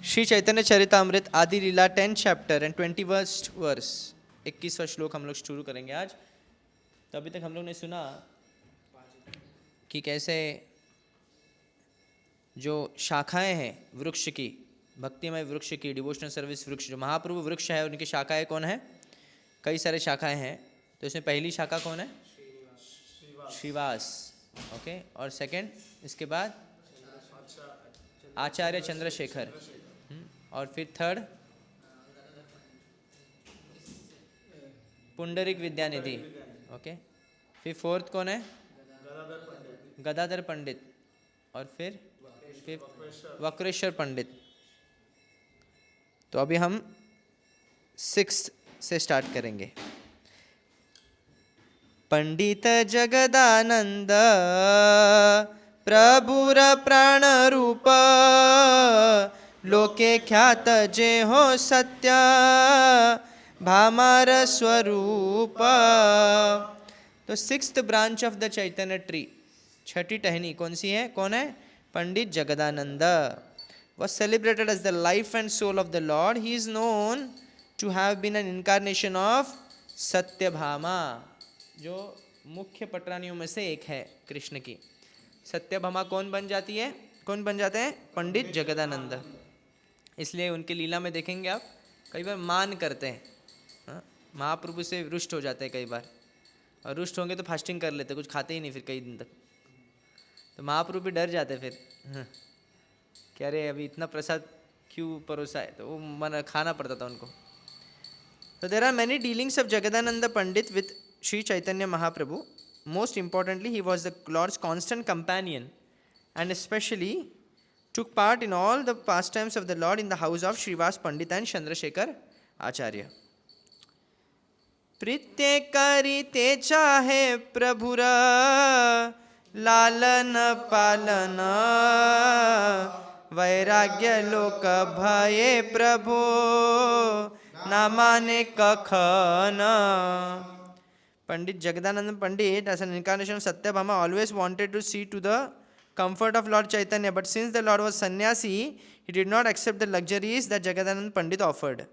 श्री चैतन्य चरितामृत आदि लीला 10 chapter and 21st verse 21वां श्लोक हम लोग शुरू करेंगे आज। तो अभी तक हम लोग ने सुना कि कैसे जो शाखाएं हैं वृक्ष की, भक्तिमय वृक्ष की, डिवोशनल सर्विस वृक्ष, जो महाप्रभु वृक्ष है उनकी शाखाएं कौन है? कई सारे शाखाएं हैं। तो इसमें पहली शाखा कौन है? श्रीवास। ओके। और सेकंड इसके बाद आचार्य चंद्रशेखर। और फिर थर्ड पुंडरिक विद्यानिधि। ओके। फिर फोर्थ कौन है? गदाधर पंडित। और फिर वक्रेश्वर पंडित। तो अभी हम 6 से स्टार्ट करेंगे। पंडित जगदानंद प्रभुर प्राण रूप, लोके ख्यात जे हो सत्य भामार स्वरूप। तो 6th branch of the Chaitanya tree, छठी टहनी कौन सी है? कौन है? पंडित Jagdanand was celebrated as the life and soul of the Lord. He is known to have been an incarnation of Satyabhama, जो मुख्य पटरानियों में से एक है कृष्ण की। सत्यभामा कौन बन जाती है? कौन बन जाते हैं? पंडित जगदानंद। इसलिए उनके लीला में देखेंगे आप, कई बार मान करते हैं, महाप्रभु से रुष्ट हो जाते हैं कई बार, और रुष्ट होंगे तो फास्टिंग कर लेते, कुछ खाते ही नहीं फिर कई दिन तक। तो महाप्रभु भी डर जाते फिर, कि अरे अभी इतना प्रसाद क्यों परोसा है, तो वो मन खाना पड़ता था उनको। So there are many dealings of Jagadananda Pandit with Sri Chaitanya Mahaprabhu. Most importantly, he was the Lord's constant companion and especially took part in all the pastimes of the Lord in the house of Srivas Pandit and Chandrasekhar Acharya. प्रीत्य करिते चाहे प्रभुरा लालन पालन, वैराग्य लोक भये प्रभु ना माने कखन। Pandit Jagdananda Pandit, as an incarnation of Satyabhama, always wanted to see to the comfort of Lord Chaitanya, but since the Lord was sannyasi, he did not accept the luxuries that Jagdananda Pandit offered.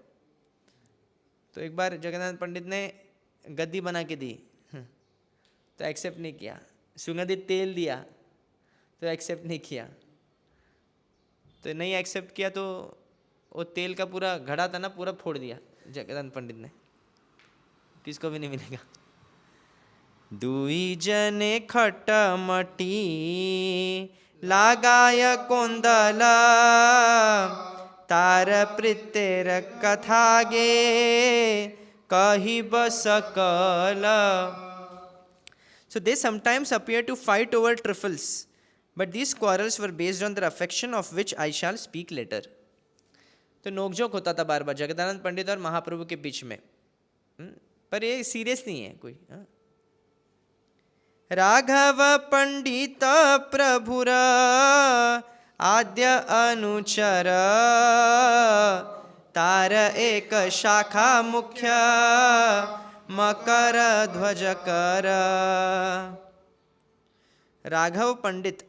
तो एक बार जगन्नाथ पंडित ने गद्दी बना के दी, तो accept नहीं किया। सुगंधित तेल दिया तो एक्सेप्ट नहीं किया। तो नहीं एक्सेप्ट किया तो वो तेल का पूरा घड़ा था ना, पूरा फोड़ दिया जगन्नाथ पंडित ने, किसको भी नहीं मिलेगा। दुई जने खटमटी लगाय कोंदला, तार प्रीतेर कथा गे कही बसकल। So they sometimes appear to fight over trifles, but these quarrels were based on their affection, of which I shall speak later. तो नोकझोंक होता था बार बार जगदानंद पंडित और महाप्रभु के बीच में, पर ये सीरियस नहीं है कोई। राघव पंडित प्रभुर आद्य अनुचर, तार एक शाखा मुख्य मकर ध्वज कर। Raghav Pandit,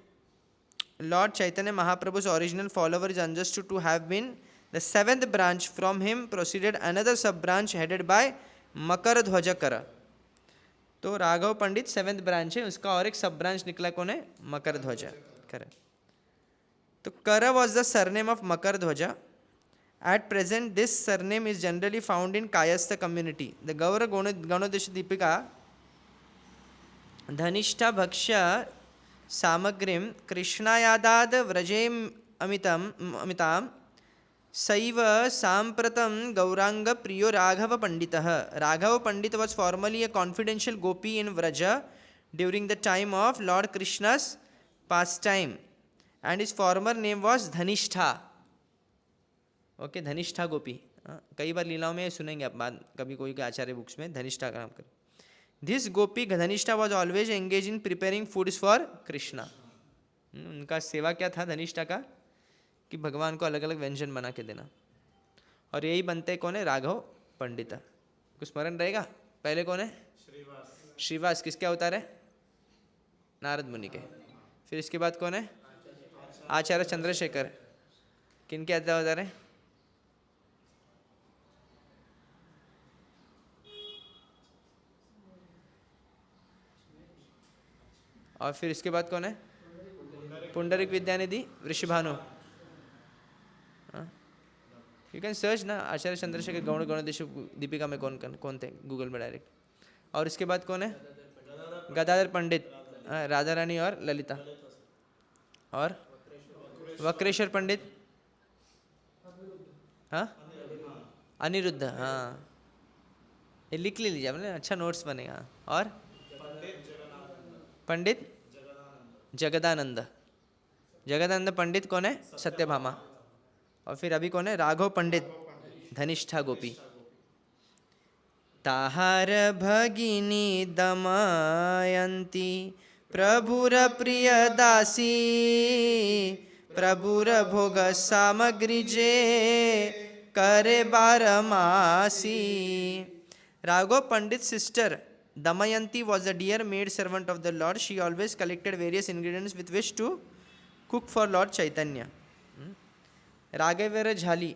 Lord Chaitanya Mahaprabhu's original follower, is understood to have been the 7th branch. From him proceeded another sub-branch headed by Makar Dhwajakara. तो राघव पंडित 7th ब्रांच है, उसका और एक सब ब्रांच निकला कौन है? मकर ध्वजा कर। तो कर was the surname of Makar Dhwaja. At present, this surname is generally found in Kayastha community. The Gaura Ganodesha Deepika Dhanishta Bhaksha Samagrim Krishnayadad Vrajem Amitam Saiva Sampratam Gauranga Priyo Raghava Panditah. Raghava Pandit was formerly a confidential gopi in Vraja during the time of Lord Krishna's pastime, and his former name was Dhanishta. Okay, Dhanishta Gopi. कई बार लीलाओं में सुनेंगे आप, बाद कभी कोई के आचार्य बुक्स में धनिष्ठा का नाम कर। This Gopi Dhanishtha was always engage in preparing foods for Krishna. उनका सेवा क्या था धनिष्ठा का? कि भगवान को अलग अलग व्यंजन बना के देना। और यही बनते कौन है? राघव पंडित। कुछ स्मरण रहेगा? पहले कौन है? श्रीवास। किसके अवतार है? नारद मुनि के। फिर इसके बाद कौन है? आचार्य चंद्रशेखर। किनके अवतार है? और फिर इसके बाद कौन है? Pundarik Vidyanidhi, Vrishabhanu. You can search ना, आचार्य चंद्रशेखर गौड़ गणेश दीपिका में कौन कौन थे, गूगल में डायरेक्ट। और इसके बाद कौन है? गदाधर पंडित, राधा रानी और ललिता, और वक्रेश्वर पंडित, हाँ अनिरुद्ध, हाँ ये लिख लीजिए आपने, अच्छा नोट्स बनेगा। और पंडित जगदानंद, जगदानंद पंडित कौन है? सत्यभामा। और फिर अभी कौन है? राघव पंडित, धनिष्ठा गोपी। ताहार भगिनी दमयंती प्रभुर प्रिय दासी, प्रभुर भोग सामग्री जे करे बारमासी। राघव पंडित sister Damayanti was a dear maid servant of the Lord. She always collected various ingredients with which to cook for Lord Chaitanya. राघवेर झाली,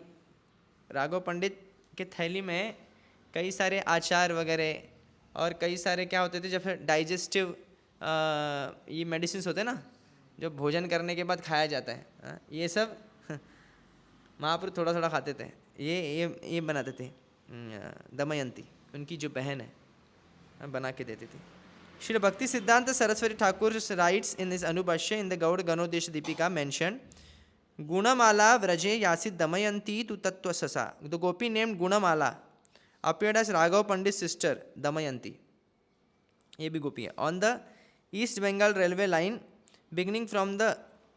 राघव पंडित के थैली में कई सारे आचार वगैरह और कई सारे क्या होते थे, जब डाइजेस्टिव ये मेडिसिन होते हैं ना, जो भोजन करने के बाद खाया जाता है, ये सब महाप्रभु थोड़ा थोड़ा खाते थे। ये बनाते थे। दमयंती उनकी जो बहन है बना के देती थी। Shri Bhakti Siddhanta Saraswati Thakur writes in this Anubhashya in the Gaura Ganoddesha Dipika mention गुणमाला व्रजे यासित दमयंती तु तत्व ससा। The gopi named Gunamala appeared as Raghav Pandit's sister Damayanti. ये भी गोपी है। On the East Bengal railway line, beginning from the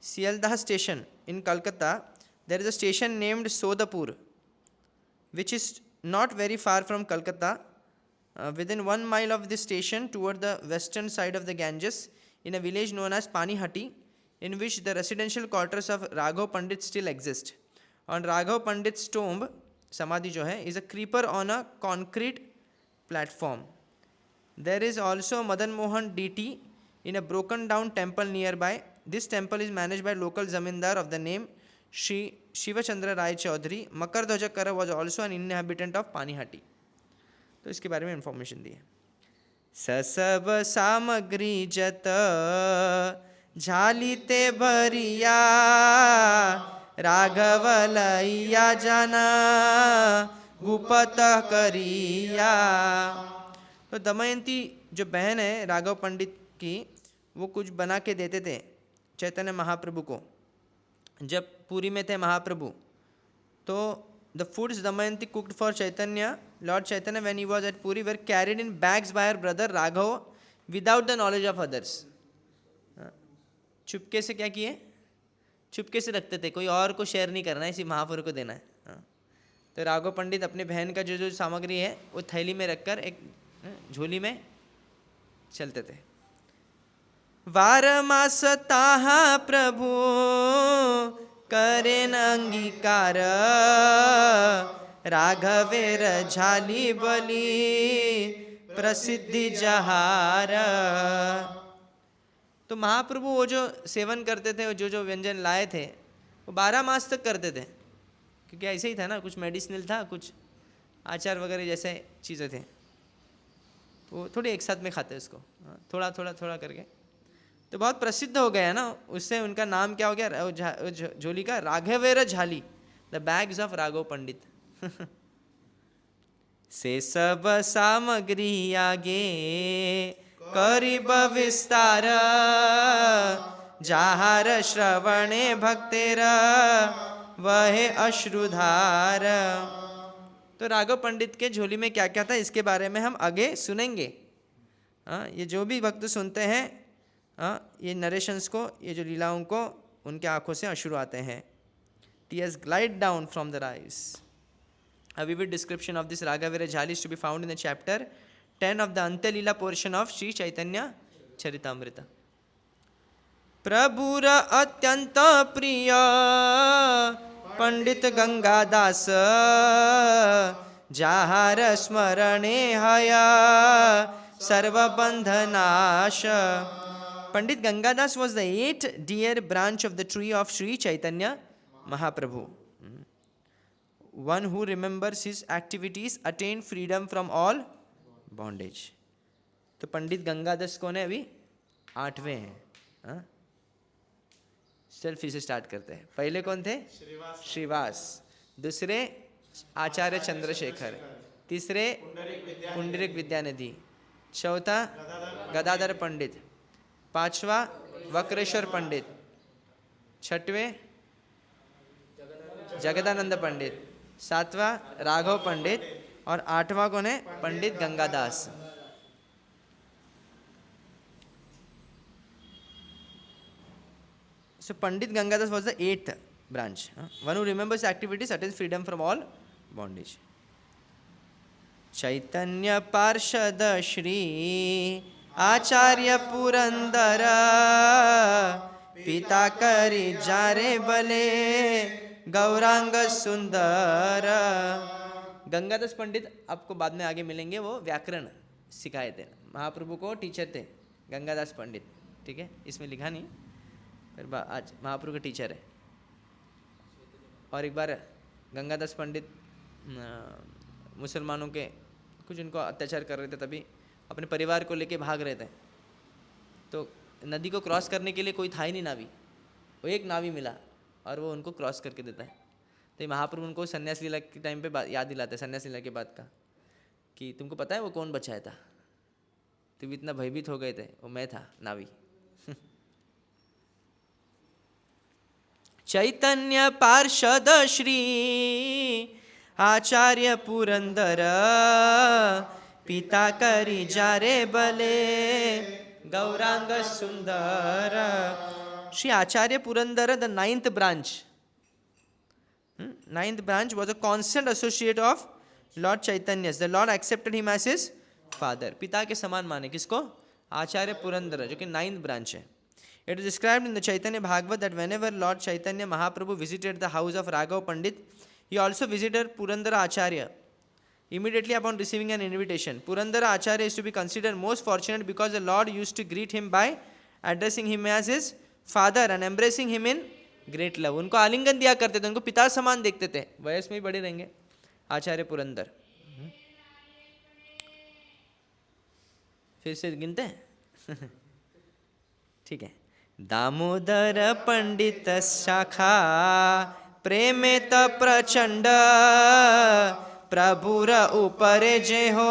Sialdah station in Calcutta, there is a station named Sodapur, which is not very far from Calcutta. Within 1 mile of this station, toward the western side of the Ganges, in a village known as Panihati, in which the residential quarters of Raghav Pandit still exist. On Raghav Pandit's tomb, Samadhi जो है, is a creeper on a concrete platform. There is also Madan Mohan DT in a broken down temple nearby. This temple is managed by local zamindar of the name Shri Shivachandra Rai Chaudhary. Makar Dhwajakara was also an inhabitant of Panihati. तो इसके बारे में information दी है। Sub सामग्री जत झालिते भरिया राघव लैया जाना गुपत करिया। तो दमयंती जो बहन है राघव पंडित की, वो कुछ बना के देते थे चैतन्य महाप्रभु को। जब पुरी में थे महाप्रभु, तो the foods Damayanti cooked for Chaitanya, Lord Chaitanya, when he was at Puri, were carried in bags by her brother Raghava without the knowledge of others. चुपके से क्या किए? चुपके से रखते थे, कोई और को शेयर नहीं करना है, इसी महापुरुष को देना है। तो राघव पंडित अपने बहन का जो जो सामग्री है वो थैली में रखकर एक झोली में चलते थे। वारमास ताहा प्रभु करेन अंगीकार राघवेर झाली बली प्रसिद्धि जहार। तो महाप्रभु वो जो सेवन करते थे, जो जो व्यंजन लाए थे, वो 12 मास तक करते थे, क्योंकि ऐसे ही था ना, कुछ मेडिसिनल था, कुछ आचार वगैरह जैसे चीज़ें थे, तो वो थोड़ी एक साथ में खाते उसको, थोड़ा थोड़ा थोड़ा करके। तो बहुत प्रसिद्ध हो गया ना, उससे उनका नाम क्या हो गया झोली का? राघवेर झाली, द बैग्स ऑफ राघव पंडित। से सब सामग्री आगे करीब विस्तार जाहार श्रवणे भक्तेर वहे अश्रुधार। तो राघव पंडित के झोली में क्या क्या था, इसके बारे में हम आगे सुनेंगे। ये जो भी भक्त सुनते हैं ये नरेशंस को, ये जो लीलाओं को, उनके आंखों से अश्रु आते हैं। Tears glide down from their eyes. A vivid description of this Raghavira Jhali is to be found in the chapter 10 of the Antya Leela portion of Sri Chaitanya Charitamrita. प्रभुर अत्यंत प्रिय पंडित गंगादास जाहार स्मरणे हया सर्वबंधनाश। Pandit Gangadas was the 8th dear branch of the tree of Sri Chaitanya Mahaprabhu. One who remembers his activities attain freedom from all bondage. तो पंडित गंगादास कौन है अभी? 8वें हैं। Selfie से स्टार्ट करते हैं। पहले कौन थे? श्रीवास। दूसरे आचार्य चंद्रशेखर। तीसरे पुंडरीक विद्यानिधि। चौथा गदाधर पंडित। पांचवा वक्रेश्वर पंडित। छठवें जगदानंद पंडित। सातवां राघव पंडित। और 8वां कौन है? पंडित Gangadas. So Pandit Gangadas was the 8th branch. One who remembers activities attains freedom from all bondage. Chaitanya Parshad Shri Acharya Purandara Pita Kari Jare Bale Gauranga Sundara। Gangadas पंडित आपको बाद में आगे मिलेंगे, वो व्याकरण सिखाए थे, महाप्रभु को टीचर थे गंगादास पंडित। ठीक है, इसमें लिखा नहीं, फिर आज महाप्रभु के टीचर है। और एक बार गंगादास पंडित मुसलमानों के कुछ उनको अत्याचार कर रहे थे, तभी अपने परिवार को लेके भाग रहे थे। तो नदी को क्रॉस करने के लिए कोई था ही नहीं नावी, वो एक नावी मिला और वो उनको क्रॉस करके देता है। तो महाप्रभु उनको सन्यास लीला के टाइम पे याद दिलाते हैं, सन्यास लीला के बाद का, कि तुमको पता है वो कौन बचाया था? तुम इतना भयभीत हो गए थे, वो मैं था, नावी। चैतन्य पार्षद श्री आचार्य पुरंदर पिता करी जारे बले गौरांग सुंदर। श्री आचार्य Purandar, the 9th branch. 9th branch was a constant associate of Lord Chaitanya. The Lord accepted him as his father. पिता के समान माने किसको? आचार्य पुरंदर, जो कि 9th branch है। It is described in the Chaitanya Bhagavad that whenever Lord Chaitanya Mahaprabhu visited the house of Raghav Pandit, he also visited Purandara Acharya. Immediately upon receiving an invitation, Purandara Acharya is to be considered most fortunate because the Lord used to greet him by addressing him as his father and embracing him in great love. उनको आलिंगन दिया करते थे, उनको पिता समान देखते थे। वयस में ही बड़े रहेंगे आचार्य पुरंदर। फिर से गिनते हैं। ठीक है। दामोदर पंडित शाखा प्रेमेत प्रचंड प्रभुर ऊपरे जे हो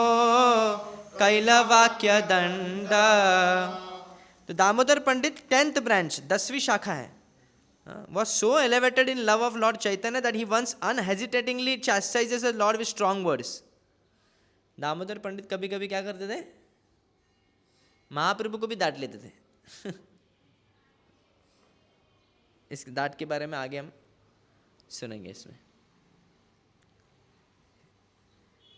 कैल वाक्य दंड। तो दामोदर पंडित 10th branch, 10वीं शाखा है, was so elevated in love of Lord Chaitanya that he once unhesitatingly chastises the Lord with strong words. Damodar पंडित कभी कभी क्या करते थे? महाप्रभु को भी डांट लेते थे। इस डांट के बारे में आगे हम सुनेंगे। इसमें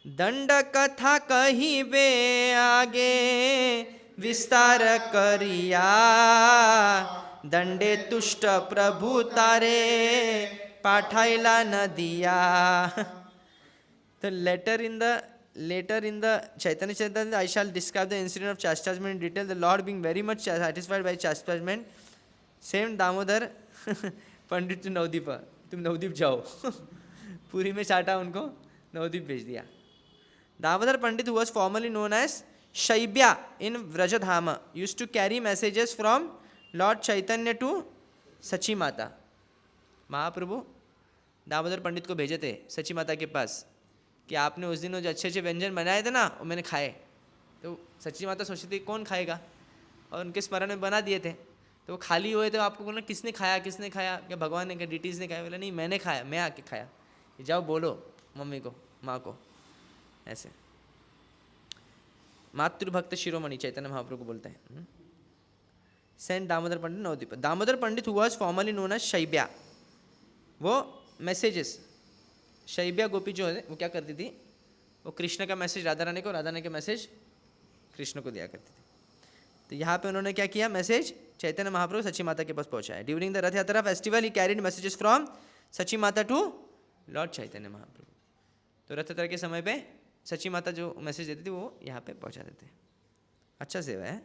दंड कथा कही बे आगे विस्तार करिया दंडे तुष्ट प्रभु तारे पाठाइला न दिया। तो later in the Chaitanya Charitamrita I shall describe the incident of chastisement in detail, the Lord being very much satisfied by chastisement sent Damodar पंडित नवदीप, तुम नवदीप जाओ। पूरी में चाटा उनको, नवदीप भेज दिया। दामोदर पंडित who was formerly known as Shaibya in Vrajadhama used to carry messages from Lord Chaitanya to सची माता। महाप्रभु दामोदर पंडित को भेजे थे सची माता के पास कि आपने उस दिन वो जो अच्छे अच्छे व्यंजन बनाए थे ना, वो मैंने खाए। तो सची माता सोचती थी कौन खाएगा, और उनके स्मरण में बना दिए थे। तो वो खाली हुए थे, आपको बोला किसने खाया, किसने खाया? क्या भगवान ने, क्या डिटीज ने खाया? बोला नहीं, मैंने खाया, मैं आके खाया। जाओ बोलो मम्मी को, माँ को। ऐसे मातृभक्त शिरोमणि चैतन्य महाप्रभु को बोलते हैं। Saint Damodar Pandit Navadvip. Damodar Pandit who was formerly known as Shaibya, वो मैसेजेस, शैब्या गोपी जो है वो क्या करती थी? वो कृष्ण का मैसेज राधा रानी को, राधा रानी का मैसेज कृष्ण को दिया करती थी। तो यहाँ पे उन्होंने क्या किया? मैसेज चैतन्य महाप्रभु सची माता के पास पहुँचाया। During the Rath Yatra festival he carried messages from Sachi Mata to Lord Chaitanya महाप्रभु। तो रथ यात्रा के समय पे सची माता जो मैसेज देती थी वो यहाँ पे पहुँचा देते। अच्छा सेवा है।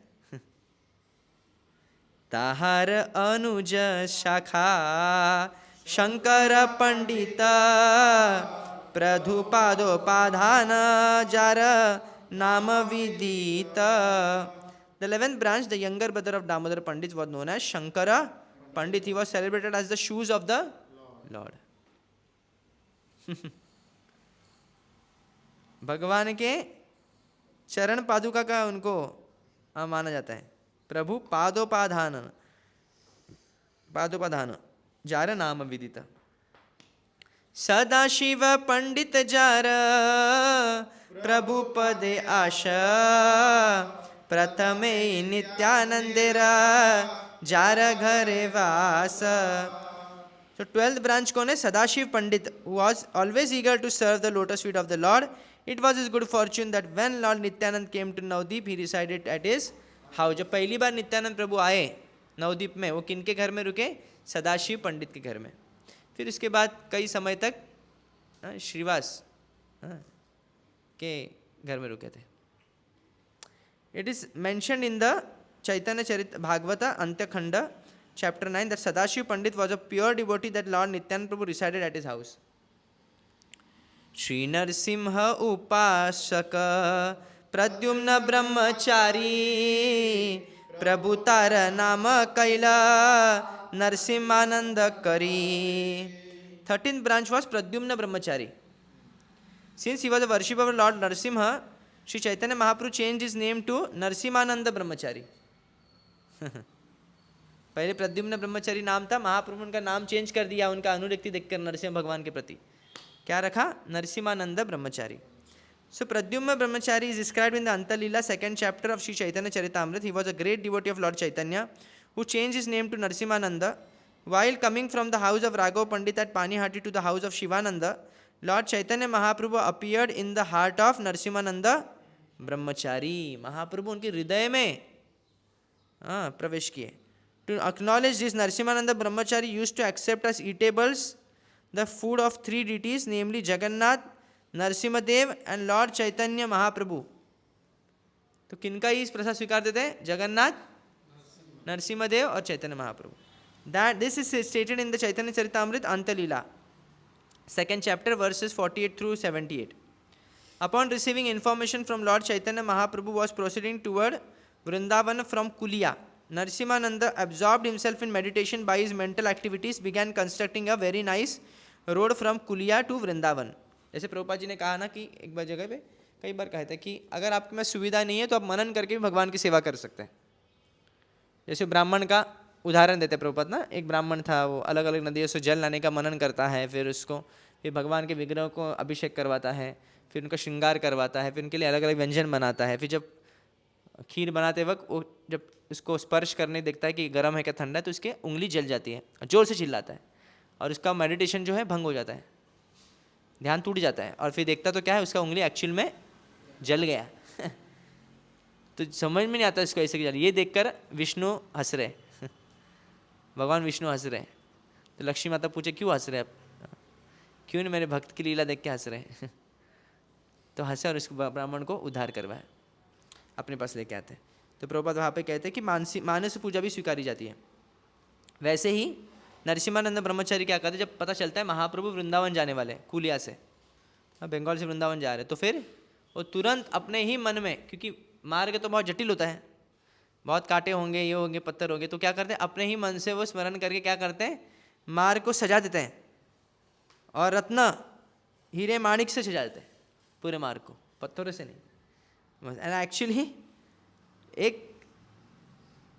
ताहार अनुज शाखा शंकर पंडित प्रधुपादोपाधान जार नाम विदित. The 11th branch, the younger brother of Damodar Pandit, was known as Shankara Pandit. He was celebrated as the shoes of the Lord. भगवान के चरण पादुका का उनको माना जाता है. प्रभु पादोपाधान जार नाम विदित. सदाशिव पंडित जार प्रभु पदे आशा प्रथमे नित्यानंदेरा जार घरे वास. So 12th branch कौन है? सदाशिव पंडित, who was always eager to serve the lotus feet of the Lord. It was his good fortune that when Lord Nityanand came to Navdeep, he resided at his house. जब पहली बार नित्यानंद प्रभु आए नवदीप में, वो किनके घर में रुके? सदाशिव पंडित के घर में. फिर उसके बाद कई समय तक श्रीवास के घर में रुके थे. It is mentioned in the Chaitanya Charita Bhagavata Antyakanda chapter 9 that Sadashiv Pandit was a pure devotee that Lord Nityanand Prabhu resided at his house. Shri Narsimha Upasaka Pradyumna Brahmachari Prabhu Tara Nama Kaila Narsimhananda Kari. 13th branch was Pradyumna Brahmachari. Since he was a worshipper of Lord Narsimha, Sri Chaitanya Mahaprabhu changed his name to Narsimhananda Brahmachari. पहले प्रद्युम्न ब्रह्मचारी नाम था, महाप्रभु उनका नाम change कर दिया उनका अनुरक्ति देखकर नरसिंह भगवान के प्रति. क्या रखा? नरसिम्हानंद ब्रह्मचारी. So Pradyumna Brahmachari is described in the Antalila 2nd chapter of Sri Chaitanya Charitamrita. He was a great devotee of Lord Chaitanya who changed his name to Narsimhananda. While coming from the house of Raghav Pandit at Panihati to the house of Shivananda, Lord Chaitanya Mahaprabhu appeared in the heart of Narsimhananda Brahmachari. Mahaprabhu उनके हृदय में प्रवेश किए. To acknowledge this, Narsimhananda Brahmachari used to accept as eatables the food of 3 deities, namely Jagannath, Narsimhadev and Lord Chaitanya Mahaprabhu. तो किनका ही इस प्रसाद स्वीकारते थे? जगन्नाथ, नरसिम्हदेव और Chaitanya Mahaprabhu. That this is stated in the Chaitanya Charitamrita Antalila, 2nd chapter, verses 48 through 78. Upon receiving information from Lord Chaitanya Mahaprabhu was proceeding toward Vrindavan from Kulia, Narsimhananda absorbed himself in meditation by his mental activities, began constructing a very nice road from Kulia to Vrindavan. जैसे प्रभुपाद जी ने कहा ना कि एक बार जगह पे कई बार कहा था कि अगर आपके में सुविधा नहीं है तो आप मनन करके भी भगवान की सेवा कर सकते हैं. जैसे ब्राह्मण का उदाहरण देते प्रभुपाद ना, एक ब्राह्मण था, वो अलग अलग नदियों से जल लाने का मनन करता है, फिर उसको फिर भगवान के विग्रह को अभिषेक करवाता है, फिर उनका श्रृंगार करवाता है, फिर उनके लिए अलग अलग व्यंजन बनाता है. फिर जब खीर बनाते वक्त वो जब उसको स्पर्श करने देखता है कि गर्म है क्या ठंडा है, तो उसके उंगली जल जाती है, जोर से चिल्लाता है और उसका मेडिटेशन जो है भंग हो जाता है, ध्यान टूट जाता है. और फिर देखता तो क्या है, उसका उंगली एक्चुअल में जल गया. तो समझ में नहीं आता इसको ऐसे जल. ये देखकर विष्णु हंस रहे, भगवान विष्णु हंस रहे. तो लक्ष्मी माता पूछे क्यों हंस रहे आप? क्यों नहीं, मेरे भक्त की लीला देख के हंस रहे. तो हंसे और उसको ब्राह्मण को उद्धार करवाए, अपने पास लेके आते हैं. तो प्रभुपाद वहाँ पे कहते हैं कि मानस पूजा भी स्वीकारी जाती है. वैसे ही नरसिम्हानंद ब्रह्मचारी क्या करते, जब पता चलता है महाप्रभु वृंदावन जाने वाले, कुलिया से, बंगाल से वृंदावन जा रहे, तो फिर वो तुरंत अपने ही मन में, क्योंकि मार्ग तो बहुत जटिल होता है, बहुत कांटे होंगे, ये होंगे, पत्थर होंगे, तो क्या करते हैं अपने ही मन से वो स्मरण करके क्या करते हैं, मार्ग को सजा देते हैं और रत्न हीरे माणिक से सजा देते हैं पूरे मार्ग को, पत्थरों से नहीं. एंड एक्चुअली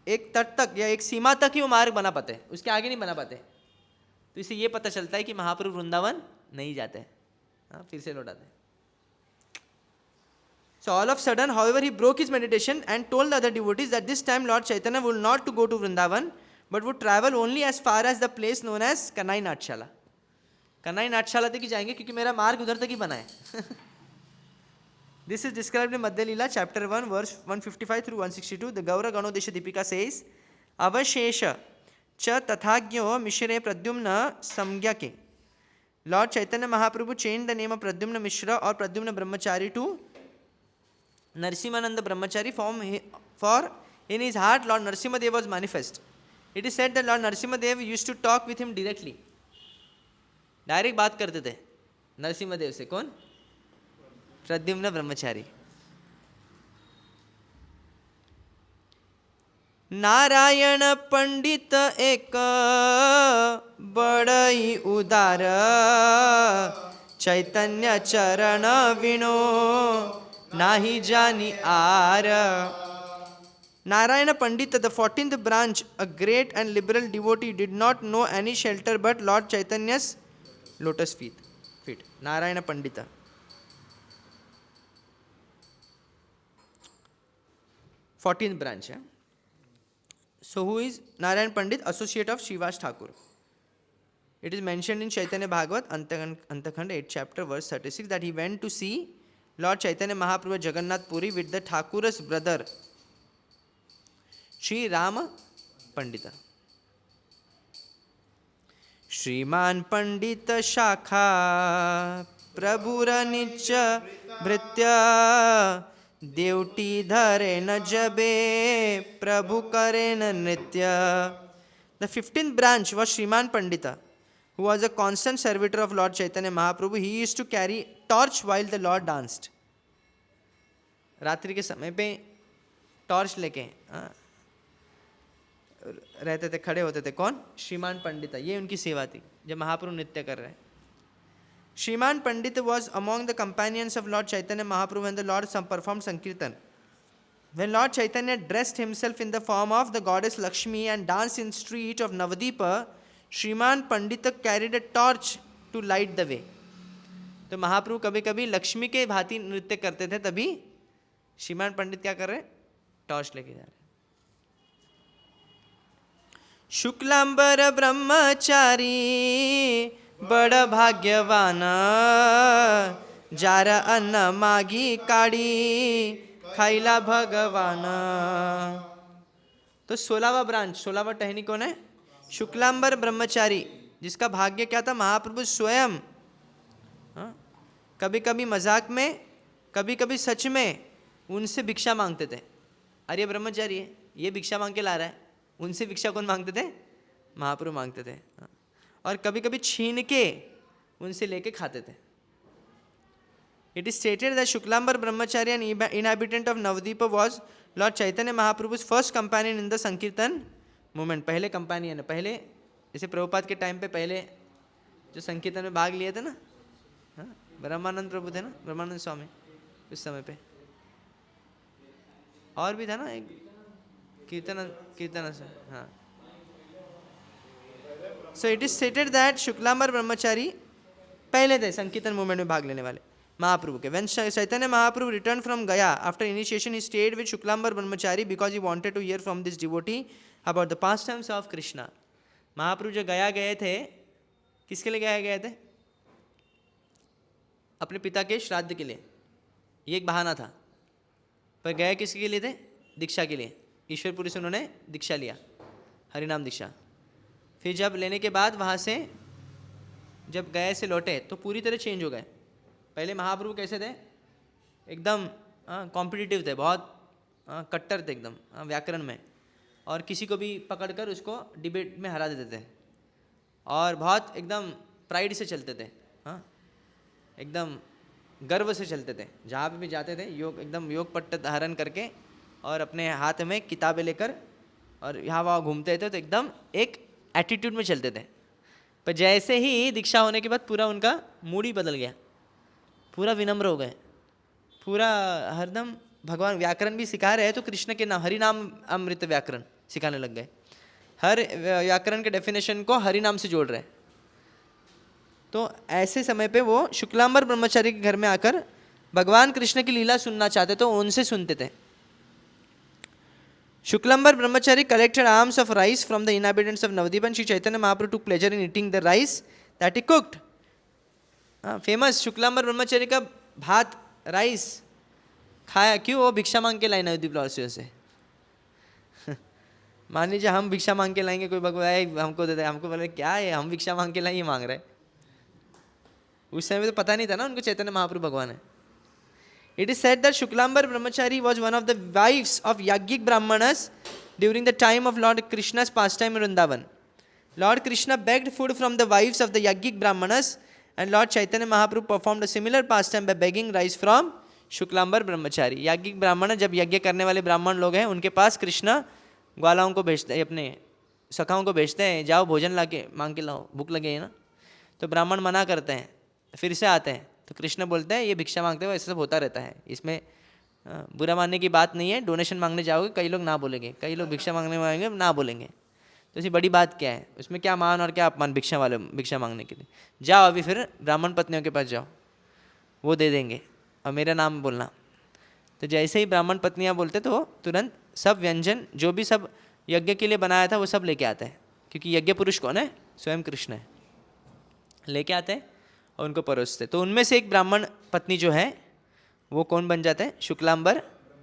एक तट तक या एक सीमा तक ही वो मार्ग बना पाते, उसके आगे नहीं बना पाते. तो इससे ये पता चलता है कि महाप्रभु वृंदावन नहीं जाते, फिर से लौटाते. So all of a sudden, however, he broke his meditation and told the other devotees that this time Lord Chaitanya would not to go to Vrindavan, but would travel only as far as the place known as Kanai Natshala. Kanai Natshala तक ही जाएंगे क्योंकि मेरा मार्ग उधर तक ही बना है. This is described in Madhya Leela, chapter 1, verse 155 through 162. The Gaura Ganodesha Deepika says, Avashesha cha tathagyo mishre pradyumna samgyake. Lord Chaitanya Mahaprabhu changed the name of Pradyumna Mishra or Pradyumna Brahmachari to Narsimhananda Brahmachari, for in his heart Lord Narsimhadev was manifest. It is said that Lord Narsimhadev used to talk with him directly. Direct बात करते थे. नरसिम्हदेव से। कौन? प्रद्युम्न ब्रह्मचारी। नारायण पंडित एक बड़ई उदार, चैतन्य चरण विनो नाही जानी are. Narayana Pandita, the 14th branch, a great and liberal devotee, did not know any shelter but Lord Chaitanya's lotus feet. Narayana Pandita. Fourteenth branch. So who is Narayan Pandit? Associate of Srivas Thakur. It is mentioned in Chaitanya Bhagavat, Antakhand 8th chapter, verse 36, that he went to see Lord Chaitanya Mahaprabhu at Jagannath Puri with the Thakur's brother, Shri Rama Pandita. श्रीमान पंडित शाखा प्रभुर निच भृत्य, देवटी धरे न जबे प्रभु करे न नृत्य. The 15th branch was Shriman Pandita, who was a constant servitor of Lord Chaitanya Mahaprabhu. He used to carry torch while the Lord danced. रात्रि के समय पे टॉर्च लेके रहते थे, खड़े होते थे. कौन? श्रीमान पंडिता. ये उनकी सेवा थी जब महाप्रभु नृत्य कर रहे हैं. Shriman Pandita was among the companions of Lord Chaitanya Mahaprabhu when the Lord performed Sankirtan. When Lord Chaitanya dressed himself in the form of the goddess Lakshmi and danced in street of Navadipa, Shriman Pandita carried a torch to light the way. तो महाप्रभु कभी कभी लक्ष्मी के भांति नृत्य करते थे, तभी श्रीमान पंडित क्या कर रहे? टॉर्च लेके जा रहे. शुक्लांबर ब्रह्मचारी बड़ भाग्यवान, जार अन्न मागी काड़ी खाइला भगवान. तो 16वां ब्रांच, 16वां टहनी कौन है? शुक्लांबर ब्रह्मचारी, जिसका भाग्य क्या था? महाप्रभु स्वयं कभी कभी मजाक में, कभी कभी सच में उनसे भिक्षा मांगते थे. अरे ब्रह्मचारी है, ये भिक्षा मांग के ला रहा है. उनसे भिक्षा कौन मांगते थे? महाप्रभु मांगते थे. और कभी कभी छीन के उनसे लेके खाते थे. It is stated that Shuklambar Brahmacharya, an inhabitant of Navadipa, was Lord Chaitanya Mahaprabhu's first companion in the Sankirtan movement. पहले companion, पहले जैसे प्रभुपाद के टाइम पे पहले जो संकीर्तन में भाग लिए थे ना, ब्रह्मानंद प्रभु थे ना, ब्रह्मानंद स्वामी उस समय पे. और भी था ना एक कीर्तन से. हाँ. So it is stated that Shuklambar Brahmachari पहले थे संकीर्तन मूवमेंट में भाग लेने वाले महाप्रभु के. When Chaitanya Mahaprabhu returned from Gaya after initiation, he stayed with Shuklambar Brahmachari because he wanted to hear from this devotee about the pastimes of Krishna. महाप्रभु जो गया गए थे, किसके लिए गए थे? अपने पिता के श्राद्ध के लिए. ये एक बहाना था, पर गए किसके लिए थे? दीक्षा के लिए. ईश्वरपुरी से उन्होंने दीक्षा लिया, हरिनाम दीक्षा. फिर जब लेने के बाद वहाँ से जब गए से लौटे तो पूरी तरह चेंज हो गए. पहले महाप्रभु कैसे थे? एकदम कॉम्पिटिटिव थे, बहुत कट्टर थे एकदम व्याकरण में, और किसी को भी पकड़कर उसको डिबेट में हरा देते थे, और बहुत एकदम प्राइड से चलते थे. एकदम गर्व से चलते थे. जहाँ पे भी जाते थे योग एकदम योग पट्ट धारण करके और अपने हाथ में किताबें लेकर और यहाँ वहाँ घूमते थे, तो एकदम एक एटीट्यूड में चलते थे. पर जैसे ही दीक्षा होने के बाद पूरा उनका मूड ही बदल गया, पूरा विनम्र हो गए, पूरा हरदम भगवान. व्याकरण भी सिखा रहे हैं तो कृष्ण के नाम, हरि नाम अमृत व्याकरण सिखाने लग गए. हर व्याकरण के डेफिनेशन को हरि नाम से जोड़ रहे. तो ऐसे समय पे वो शुक्लांबर ब्रह्मचारी के घर में आकर भगवान कृष्ण की लीला सुनना चाहते, तो उनसे सुनते थे. Shuklambar Brahmachari collected alms of rice from the inhabitants of Navadip, and Shri Chaitanya Mahaprabhu took pleasure in eating the rice that he cooked. Famous Shuklambar Brahmachari का भात राइस खाया. क्यों? वो भिक्षा मांग के लाए नवदीप लॉर्ड से. मान लीजिए हम भिक्षा मांग के लाएंगे, कोई भगवान हमको देता है, हमको बोले क्या है, हम भिक्षा मांग के लाए, ये मांग रहे. उस समय तो पता नहीं था ना उनको चैतन्य महाप्रभु भगवान है. It is said that Shuklambar Brahmachari was one of the wives of Yajnik Brahmanas during the time of Lord Krishna's pastime in Vrindavan. Lord Krishna begged food from the wives of the Yajnik Brahmanas, and lord Chaitanya Mahaprabhu performed a similar pastime by begging rice from Shuklambar Brahmachari. Yajnik ब्राह्मण, जब यज्ञ करने वाले ब्राह्मण लोग हैं उनके पास कृष्ण ग्वालाओं को भेजते हैं, अपने सखाओं को भेजते हैं, जाओ भोजन ला के मांग के लाओ, भूख लगे है ना। तो ब्राह्मण मना करते हैं, फिर से आते हैं तो कृष्ण बोलते हैं ये भिक्षा मांगते हो, ऐसा सब होता रहता है, इसमें बुरा मानने की बात नहीं है। डोनेशन मांगने जाओगे कई लोग ना बोलेंगे, कई लोग भिक्षा मांगने में आएंगे ना बोलेंगे, तो ऐसी बड़ी बात क्या है उसमें, क्या मान और क्या अपमान भिक्षा वाले भिक्षा मांगने के लिए। जाओ अभी फिर ब्राह्मण पत्नियों के पास जाओ, वो दे देंगे और मेरा नाम बोलना। तो जैसे ही ब्राह्मण पत्नियां बोलते तो वो तुरंत सब व्यंजन जो भी सब यज्ञ के लिए बनाया था वो सब लेके आते हैं, क्योंकि यज्ञ पुरुष कौन है, स्वयं कृष्ण है। लेके आते हैं और उनको परोसते। तो उनमें से एक ब्राह्मण पत्नी जो है वो कौन बन जाते हैं, शुक्लांबर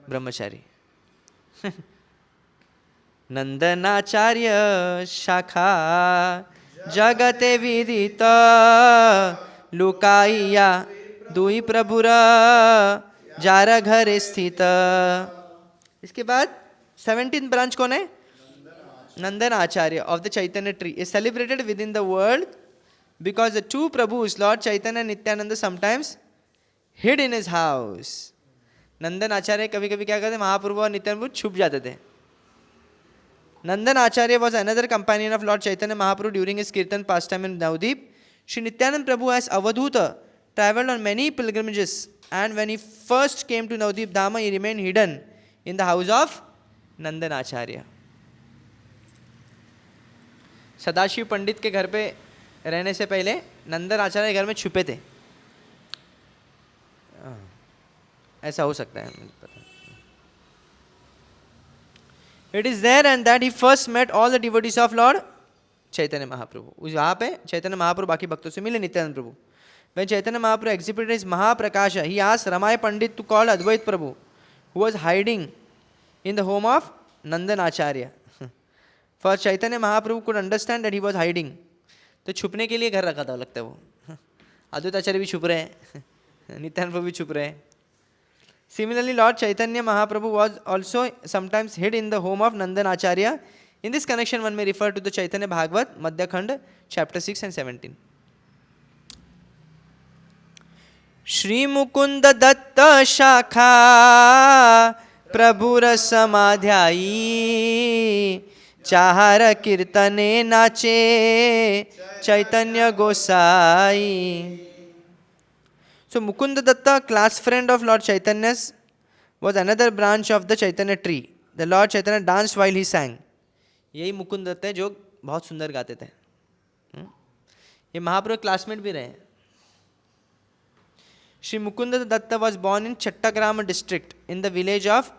ब्रह्मचारी। नंदनाचार्य शाखा जगते विदित लुकाइया दुई प्रभुर जार घर स्थित। इसके बाद 17th ब्रांच कौन है, Nandan Acharya of the Chaitanya tree is celebrated with in the world because the two Prabhus lord Chaitanya and Nityananda sometimes hid in his house. Nandan Acharya कभी कभी क्या करते, महाप्रभु और नित्यानंद छुप जाते थे। नंदन आचार्य was another companion of Lord Chaitanya Mahaprabhu during his kirtan pastime in Navdeep. Shri Nityanand Prabhu as Avadhuta traveled on many pilgrimages, and when he first came to Navdeep Dhama, he remained hidden in the house of Nandan Acharya. Sadashiv पंडित के घर पे रहने से पहले नंदन आचार्य के घर में छुपे थे, ऐसा हो सकता है। It is there and that he first met all the devotees of Lord Chaitanya Mahaprabhu. वहाँ पे चैतन्य महाप्रभु बाकी भक्तों से मिले नित्यानंद प्रभु। When Chaitanya Mahaprabhu exhibited his Mahaprakasha, he asked Ramai Pandit to call Advait Prabhu, who was hiding in the home of Nandan Acharya. For Chaitanya Mahaprabhu could understand that he was hiding. तो छुपने के लिए घर रखा था लगता है वो। अद्वैत आचार्य भी छुप रहे हैं, नित्यानंद प्रभु भी छुप रहे हैं। Similarly, Lord Chaitanya Mahaprabhu was also sometimes hid in the home of Nandan Acharya. In this connection, one may refer to the Chaitanya Bhagavat, Madhya Khand, chapter 6 and 17. Shri Mukunda Datta Shakha Prabhura Samadhyayi Chahara Kirtane Nache Chaitanya Gosai. So Mukunda Datta, class friend of Lord Chaitanya's, was another branch of the Chaitanya tree. The Lord Chaitanya danced while he sang. यही मुकुंद दत्त है जो बहुत सुंदर गाते थे। ये महाप्रभु classmate भी रहे। Shri Mukunda Datta was born in Chattagrama district in the village of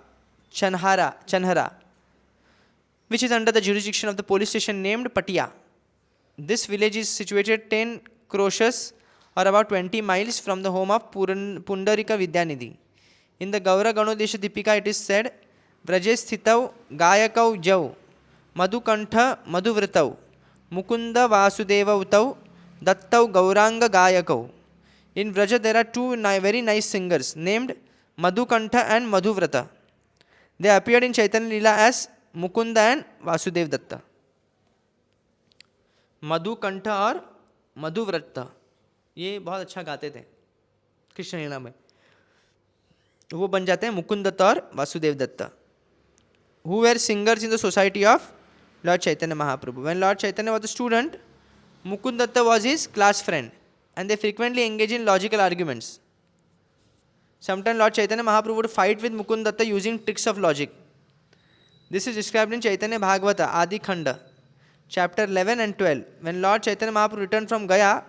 Chanhara, which is under the jurisdiction of the police station named Patia. This village is situated 10 crores or about 20 miles from the home of Pundarika Vidyanidhi. In the Gaura Ganodesha Dipika it is said, Vraje Sthitau Gayakau Jau Madhukantha Madhuvritau Mukunda Vasudeva Utau Dattau Gauranga Gayakau. In Vraja there are two very nice singers named Madhukantha and Madhuvrata. They appeared in Chaitanya Leela as Mukunda and Vasudev Datta. Madhukantha और Madhuvrata ये बहुत अच्छा गाते थे कृष्ण लीला में, वो बन जाते हैं मुकुंद दत्त और Vasudev Dutta, who were singers in the society of Lord Chaitanya Mahaprabhu. When Lord Chaitanya was a student, Mukund Datta was his class friend and they frequently engaged in logical arguments. Sometimes Lord Chaitanya Mahaprabhu would fight with Mukund Datta using tricks of logic. This is described in Chaitanya Bhagavata, Adi Khanda, chapter 11 and 12. When Lord Chaitanya Mahaprabhu returned from Gaya,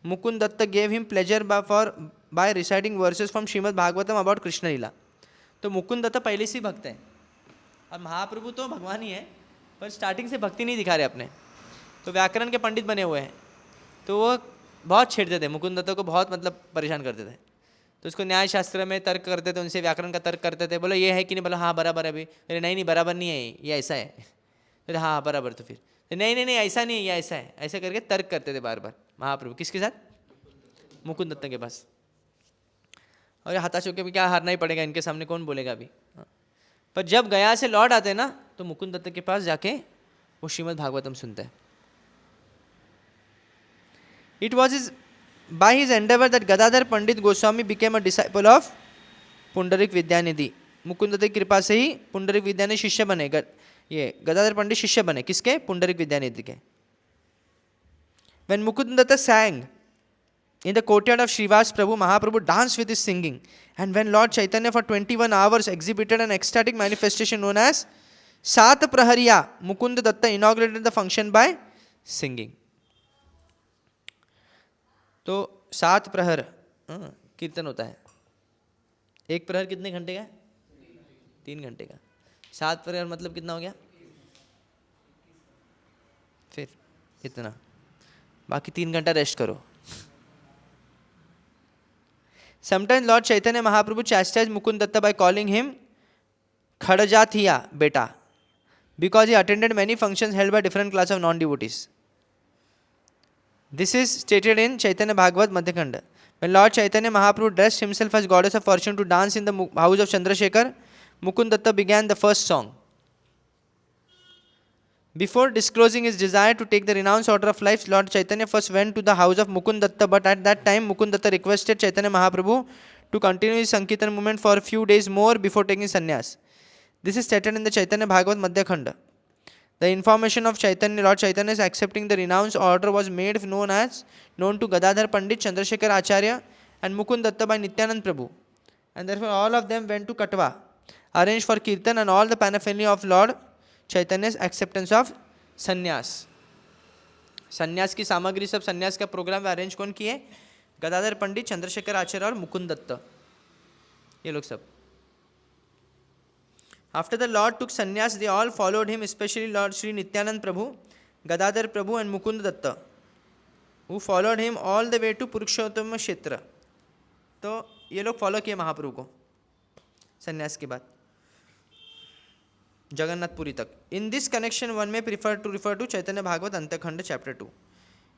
Mukund Datta gave him pleasure by reciting verses from Srimad Bhagavatam about Krishna Leela. तो मुकुंद दत्ता पहले से ही भक्त हैं और महाप्रभु तो भगवान ही है, पर स्टार्टिंग से भक्ति नहीं दिखा रहे अपने, तो व्याकरण के पंडित बने हुए हैं। तो वो बहुत छेड़ते थे मुकुंद दत्ता को, बहुत मतलब परेशान करते थे। तो उसको न्याय शास्त्र में तर्क करते थे, उनसे व्याकरण का तर्क करते थे। बोलो ये है कि नहीं, बोला हाँ बराबर है अभी, अरे नहीं बराबर नहीं है, ये ऐसा है, अरे हाँ बराबर, तो फिर नहीं ऐसा नहीं है, ये ऐसा है, ऐसा करके तर्क करते थे बार बार महाप्रभु। किसके साथ? मुकुंद दत्ता के पास। और हताश होकर भी क्या हारना ही पड़ेगा, इनके सामने कौन बोलेगा अभी। पर जब गया से लौट आते ना तो मुकुंद दत्ता के पास जाके वो श्रीमद् भागवतम सुनते हैं। It was is By his endeavor that Gadadhar Pandit Goswami became a disciple of Pundarik Vidyanidhi. Mukund Datta की कृपा से ही पुंडरिक विद्यानिधि शिष्य बने. ये गदाधर पंडित शिष्य बने किसके? पुंडरिक विद्यानिधि के. When Mukunda Datta sang in the courtyard of Srivas Prabhu, Mahaprabhu danced with his singing. And when Lord Chaitanya for 21 hours exhibited an ecstatic manifestation known as Sat Prahariya, Mukunda Datta inaugurated the function by singing. तो 7 प्रहर कीर्तन होता है. एक प्रहर कितने घंटे का? 3 घंटे का. 7 प्रहर मतलब कितना हो गया? फिर इतना, बाकी 3 घंटा रेस्ट करो. Sometimes Lord Chaitanya Mahaprabhu chastised Mukund Datta by calling him Khadajathiya beta, because he attended many functions held by different class of non-devotees. This is stated in Chaitanya Bhagavat Madhya Khanda. When Lord Chaitanya Mahaprabhu dressed himself as goddess of fortune to dance in the house of Chandrasekhar, Mukund Datta began the first song. Before disclosing his desire to take the renounced order of life, Lord Chaitanya first went to the house of Mukund Datta, but at that time Mukund Datta requested Chaitanya Mahaprabhu to continue his Sankirtan movement for a few days more before taking sannyas. This is stated in the Chaitanya Bhagavat Madhya Khanda. The information of Chaitanya, Lord Chaitanya's accepting the renounced order was made known to Gadadhar Pandit, Chandrasekhar Acharya and Mukund Datta by Nityanand Prabhu. And therefore all of them went to Katwa, arranged for Kirtan and all the paraphernalia of Lord Chaitanya's acceptance of sannyas. संन्यास की सामग्री सब संन्यास का programme arrange कौन किए? गदाधर पंडित, चंद्रशेखर आचार्य और मुकुंद दत्त, ये लोग सब. After the Lord took sannyas, they all followed him, especially Lord Sri Nityanand Prabhu, Gadadhar Prabhu and Mukund Datta, who followed him all the way to पुरुषोत्तम क्षेत्र. तो ये लोग फॉलो किए महाप्रभु को संन्यास के बाद जगन्नाथपुरी तक. In this connection, one may prefer to refer to Chaitanya Bhagavat Antakhanda chapter 2.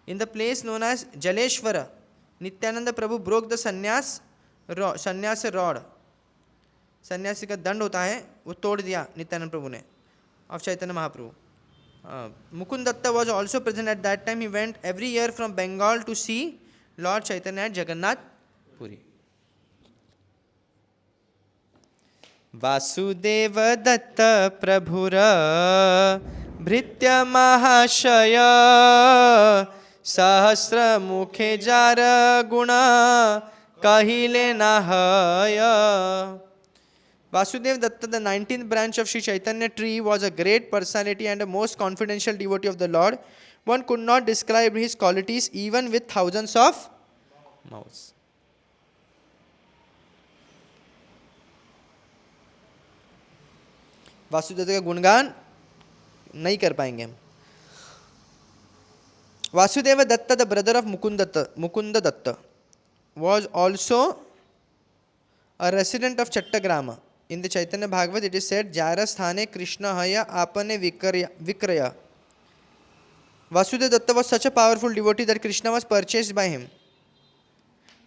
In the place known as Jaleshwara, Nityananda Prabhu broke the sannyas rod. सन्यासी का दंड होता है वो तोड़ दिया नित्यानंद प्रभु ने of Chaitanya Mahaprabhu. Mukund Datta was also present at that time. He went every year from Bengal to see Lord Chaitanya at Jagannath Puri. Vasudev Dutt प्रभुर भृत्य महाशय सहस्र मुखे जार गुण कहिले नाहय. Vasudev Datta, the 19th branch of Sri Chaitanya tree, was a great personality and a most confidential devotee of the Lord. One could not describe his qualities even with thousands of mouths. Vasudev का गुणगान नहीं कर पाएंगे हम. Vasudeva Datta, the brother of Mukunda Datta, was also a resident of Chattagrama. In the Chaitanya Bhagavat, it is said, Jara sthane Krishna haya apane vikraya. Vasudeva Datta was such a powerful devotee that Krishna was purchased by him.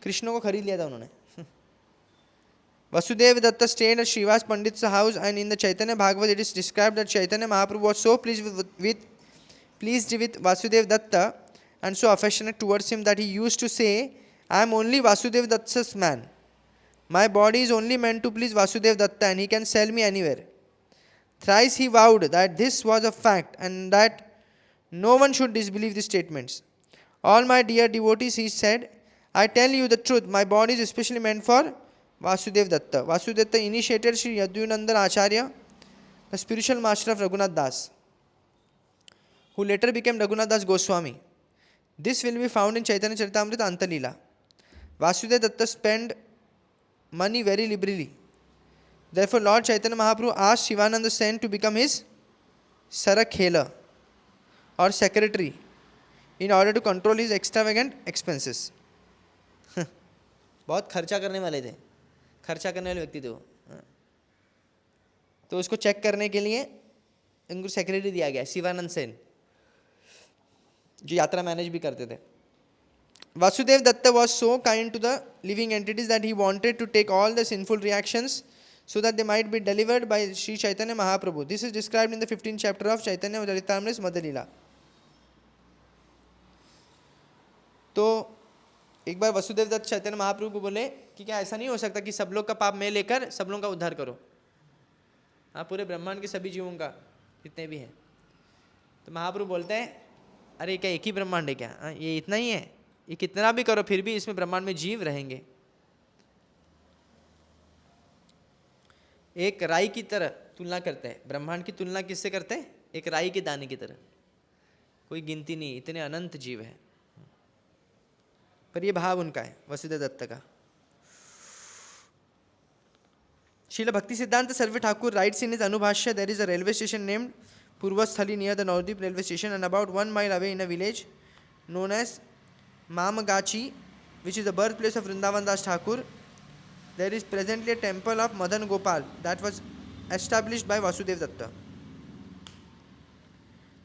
Krishna को खरीद लिया था उन्होंने. Vasudeva Datta stayed at Srivas Pandit's house, and in the Chaitanya Bhagavat it is described that Chaitanya Mahaprabhu was so pleased with Vasudeva Datta and so affectionate towards him that he used to say, I am only Vasudeva Datta's man. My body is only meant to please Vasudeva Datta and he can sell me anywhere. Thrice he vowed that this was a fact and that no one should disbelieve these statements. All my dear devotees, he said, I tell you the truth, my body is especially meant for Vasudeva Datta. Vasudeva Datta initiated Sri Yadunandan Acharya, the spiritual master of Raghunath Das, who later became Raghunath Das Goswami. This will be found in Chaitanya Charitamrita Antalila. Vasudeva Datta spent money very liberally. Therefore, Lord Chaitanya Mahaprabhu asked Shivananda Sen to become his Sarakhela or secretary in order to control his extravagant expenses. बहुत खर्चा करने वाले थे, खर्चा करने वाले व्यक्ति थे वो. तो उसको चेक करने के लिए उनको सेक्रेटरी दिया गया, शिवानंद सेन, जो यात्रा मैनेज भी करते थे. Vasudeva Datta was so kind to the living entities that he wanted to take all the sinful reactions so that they might be delivered by Sri Chaitanya Mahaprabhu. This is described in the 15th chapter of Chaitanya Charitamrita Madhya Leela. तो एक बार वसुदेव दत्त चैतन्य महाप्रभु को बोले कि क्या ऐसा नहीं हो सकता कि सब लोग का पाप मैं लेकर सब लोगों का उद्धार करो, हाँ पूरे ब्रह्मांड के सभी जीवों का जितने भी हैं। तो महाप्रभु बोलते हैं अरे क्या एक ही ब्रह्मांड है क्या, हाँ ये इतना ही है, ये कितना भी करो फिर भी इसमें ब्रह्मांड में जीव रहेंगे। एक राई की तरह तुलना करते हैं, ब्रह्मांड की तुलना किससे करते हैं, एक राई के दाने की तरह, कोई गिनती नहीं, इतने अनंत जीव है। पर ये भाव उनका है वसुदेव दत्त का। Srila Bhakti Siddhanta Sarve Thakur writes in his Anubhashya, there is a railway station named Purvasthali near the Navadvip railway station, and about 1 mile away in a village known as Mamagachi, which is the birthplace of Vrindavan Das Thakur, there is presently a temple of Madan Gopal that was established by Vasudev Datta.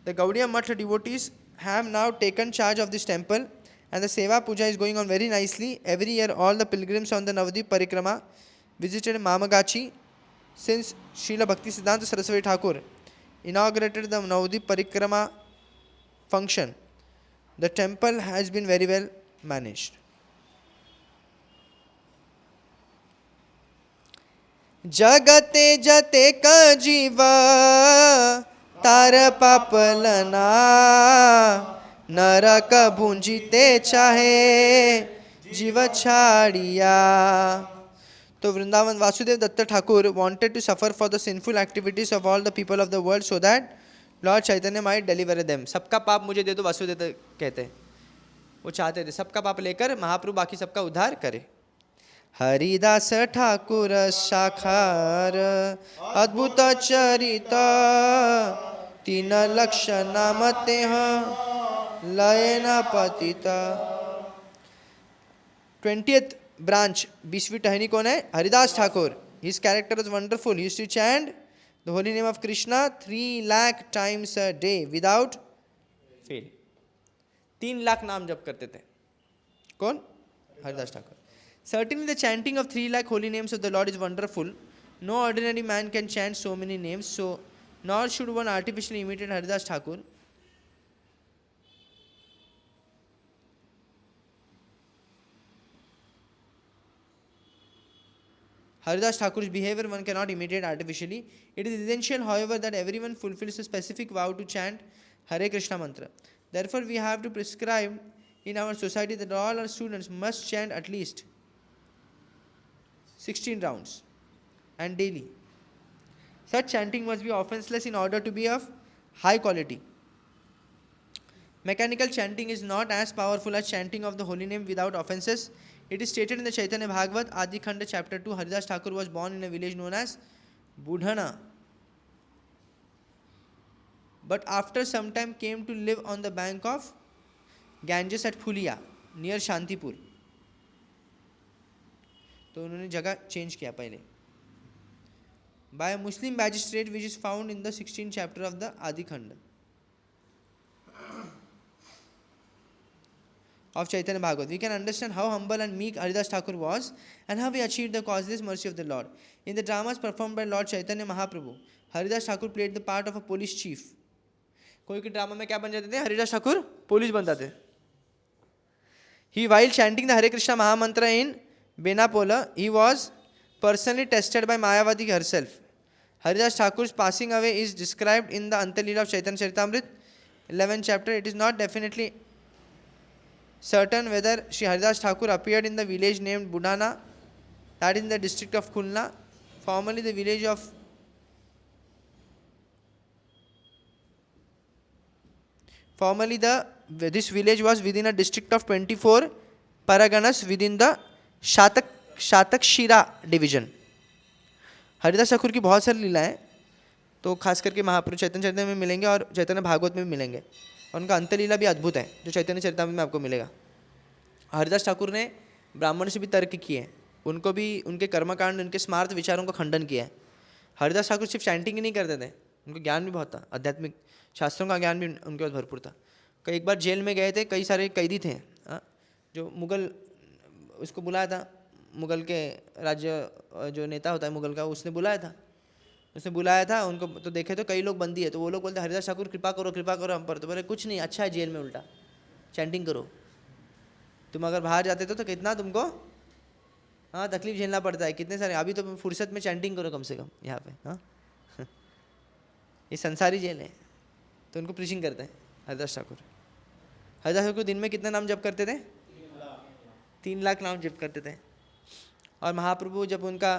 The Gaudiya Math devotees have now taken charge of this temple, and the Seva Puja is going on very nicely. Every year all the pilgrims on the Navadvip Parikrama visited Mamagachi. Since Srila Bhakti Siddhanta Saraswati Thakur inaugurated the Navadvip Parikrama function, the temple has been very well managed. Jagate jate ka jiva tar papalana नरक भूंजिते चाहे जीव छाड़िया. तो Vrindavan Vasudev Dutt Thakur wanted to suffer for the sinful activities of all the people of the world so that Lord Chaitanya might deliver them. सबका पाप मुझे दे दो, वासुदेव कहते हैं, वो चाहते थे सबका पाप लेकर महाप्रभु बाकी सबका उद्धार करे. हरिदास ठाकुर साखार अद्भुत चरिता तीन लक्ष नाम तेह लयना पतिता. 20th branch 20वीं टहनी कौन है, Haridas Thakur. His character was wonderful. He used to chant the holy name of Krishna 3 lakh times a day without fail. 3 lakh नाम जप करते थे. कौन, Haridas Thakur. Certainly the chanting of 3 lakh holy names of the Lord is wonderful. No ordinary man can chant so many names, so nor should one artificially imitate Haridas Thakur. Haridas Thakur's behavior one cannot imitate artificially. It is essential, however, that everyone fulfills a specific vow to chant Hare Krishna mantra. Therefore, we have to prescribe in our society that all our students must chant at least 16 rounds and daily. Such chanting must be offenseless in order to be of high quality. Mechanical chanting is not as powerful as chanting of the holy name without offenses. It is stated in the Chaitanya Bhagavat, Adi Khanda, chapter 2, Haridas Thakur was born in a village known as Budhana, but after some time came to live on the bank of Ganges at Phulia, near Shantipur. तो उन्होंने जगह change किया पहले. By a Muslim magistrate, which is found in the 16th chapter of the Adi Khanda of Chaitanya Bhagavat. We can understand how humble and meek Haridas Thakur was and how he achieved the causeless mercy of the Lord. In the dramas performed by Lord Chaitanya Mahaprabhu, Haridas Thakur played the part of a police chief. कोई के drama में क्या बन जाते थे, Haridas Thakur police बनता थे. He, while chanting the Hare Krishna Mahamantra in Benapola, he was personally tested by Mayavati herself. Haridas Thakur's passing away is described in the Antya-Leela of Chaitanya Charitamrita, 11th chapter. It is not definitely certain whether Sri Haridas Thakur appeared in the village named Budhana, that is in the district of Khulna, formerly the village of this village was within a district of 24 paraganas within the Shatakshira division. Haridas Thakur की बहुत सारी लीलाएं तो खास करके महाप्रभु चैतन्य चरितामृत में मिलेंगे और चैतन्य भागवत में भी मिलेंगे. उनका अंत्य लीला भी अद्भुत है जो चैतन्य चरितामृत में आपको मिलेगा. हरिदास ठाकुर ने ब्राह्मण से भी तर्क किए, उनको भी उनके कर्मकांड, उनके स्मार्त विचारों का खंडन किया है. हरिदास ठाकुर सिर्फ चैंटिंग ही नहीं करते थे, उनको ज्ञान भी बहुत था, आध्यात्मिक शास्त्रों का ज्ञान भी उनके पास भरपूर था. कई एक बार जेल में गए थे, कई सारे कैदी थे जो मुगल उसको बुलाया था, मुगल के राज्य जो नेता होता है मुगल का, उसने बुलाया था उनको. तो देखे तो कई लोग बंदी है, तो वो लोग बोलते हरिदास ठाकुर कृपा करो हम पर. तो बोले कुछ नहीं, अच्छा है जेल में, उल्टा चैंटिंग करो. तुम अगर बाहर जाते तो कितना तुमको हाँ तकलीफ झेलना पड़ता है, कितने सारे। अभी तो फुर्सत में चैंटिंग करो कम से कम यहाँ पे। हाँ ये संसारी जेल है, तो उनको प्रीचिंग करते हैं हरिदास ठाकुर। हरिदास ठाकुर दिन में कितने नाम जप करते थे? 3 लाख नाम जप करते थे। और महाप्रभु जब उनका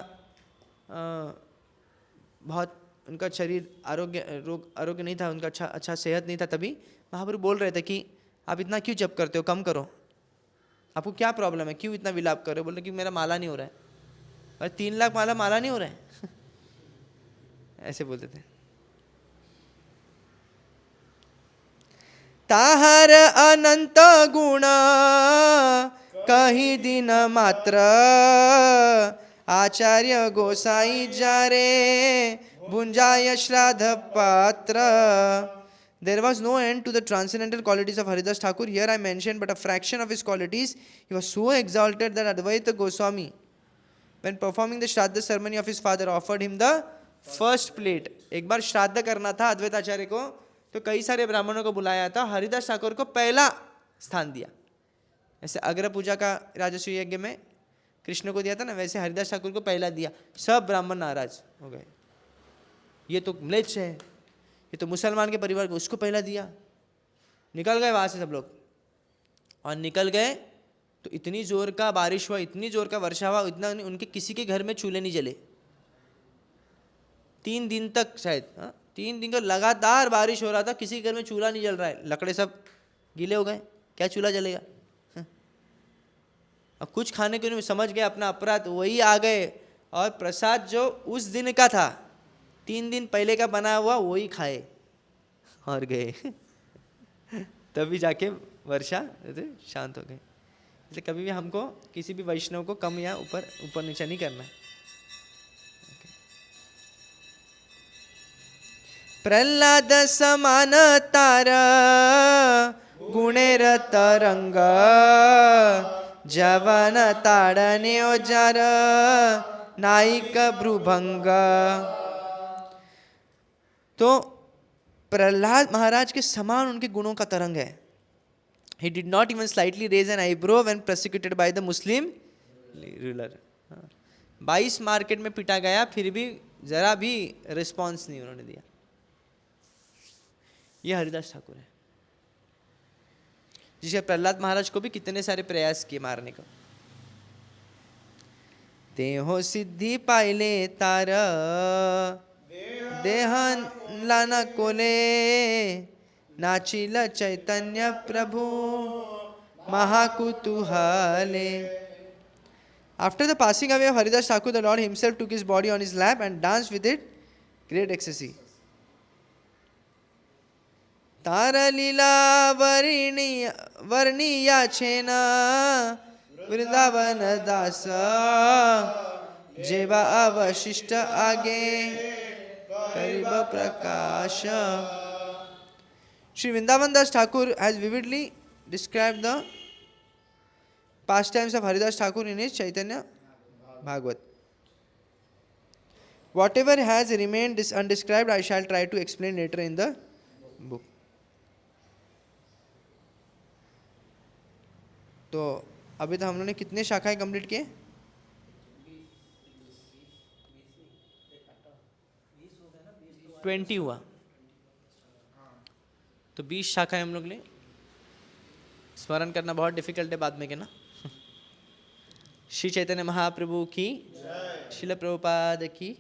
बहुत उनका शरीर आरोग्य नहीं था, उनका अच्छा सेहत नहीं था, तभी महाप्रभु बोल रहे थे कि आप इतना क्यों जप करते हो, कम करो, आपको क्या प्रॉब्लम है, क्यों इतना विलाप कर रहे हो? बोल रहे कि मेरा माला नहीं हो रहा है। और 3 लाख माला नहीं हो रहा है ऐसे बोलते थे। ताहार अनंत गुण कहीं दिन मात्र, आचार्य गोसाई जारे भुंजाय श्राद्ध पात्र। There was no end to the transcendental qualities of Haridas Thakur. Here I mentioned but a fraction of his qualities. He was so exalted that Advaita Goswami, when performing the Shraddha ceremony of his father, offered him the first plate. एक बार श्राद्ध करना था अद्वैत आचार्य को, तो कई सारे ब्राह्मणों को बुलाया था, हरिदास ठाकुर को पहला स्थान दिया। ऐसे अग्र पूजा का राजस्व यज्ञ में कृष्ण को दिया था ना, वैसे हरिदास ठाकुर को पहला दिया। सब ब्राह्मण नाराज हो गए, ये तो म्लेच्छ है, ये तो मुसलमान के परिवार को, उसको पहला दिया। निकल गए वहाँ से सब लोग। और निकल गए तो इतनी जोर का बारिश हुआ, इतनी जोर का वर्षा हुआ, इतना उनके किसी के घर में चूल्हे नहीं जले 3 दिन तक शायद। 3 दिन का लगातार बारिश हो रहा था, किसी के घर में चूल्हा नहीं जल रहा है, लकड़े सब गीले हो गए, क्या चूल्हा जलेगा? अब कुछ खाने के लिए समझ गए अपना अपराध, वही आ गए और प्रसाद जो उस दिन का था, 3 दिन पहले का बना हुआ, वही खाए और गए तभी जाके वर्षा शांत हो गई। इसलिए कभी भी हमको किसी भी वैष्णव को कम या ऊपर नीचा नहीं करना। प्रहलाद समान तार गुणेर तरंग, जवन ताड़ने ओजार नायिक भ्रुभंग। तो प्रहलाद महाराज के समान उनके गुणों का तरंग है। He did not even slightly raise an eyebrow when persecuted by the Muslim ruler. 22 market में पिटा गया, फिर भी जरा भी रिस्पॉन्स नहीं उन्होंने दिया। ये हरिदास ठाकुर है, जिसे प्रहलाद महाराज को भी कितने सारे प्रयास किए मारने का। देहो सिद्धि पाइले तार देहन लाना कोले, नाचिल चैतन्य प्रभु महाकुतूहले। After the passing away of Haridas Thakur, the Lord himself took his body on his lap and danced with it great ecstasy. तारा लीला वर्णिया छेना वृंदावन दास, जेवा अवशिष्ट आगे करीब प्रकाश। Sri Vrindavan Das Thakur has vividly described the pastimes of Haridas Thakur in his Chaitanya Bhagavat. Whatever has remained undescribed, I shall try to explain later in the book. तो अभी तो हम लोगों ने कितने शाखाएं कंप्लीट किए? 20 हुआ, तो 20 शाखाएं हम लोग ले स्मरण करना बहुत डिफिकल्ट है बाद में के ना। श्री चैतन्य महाप्रभु की, श्रील प्रभुपाद की।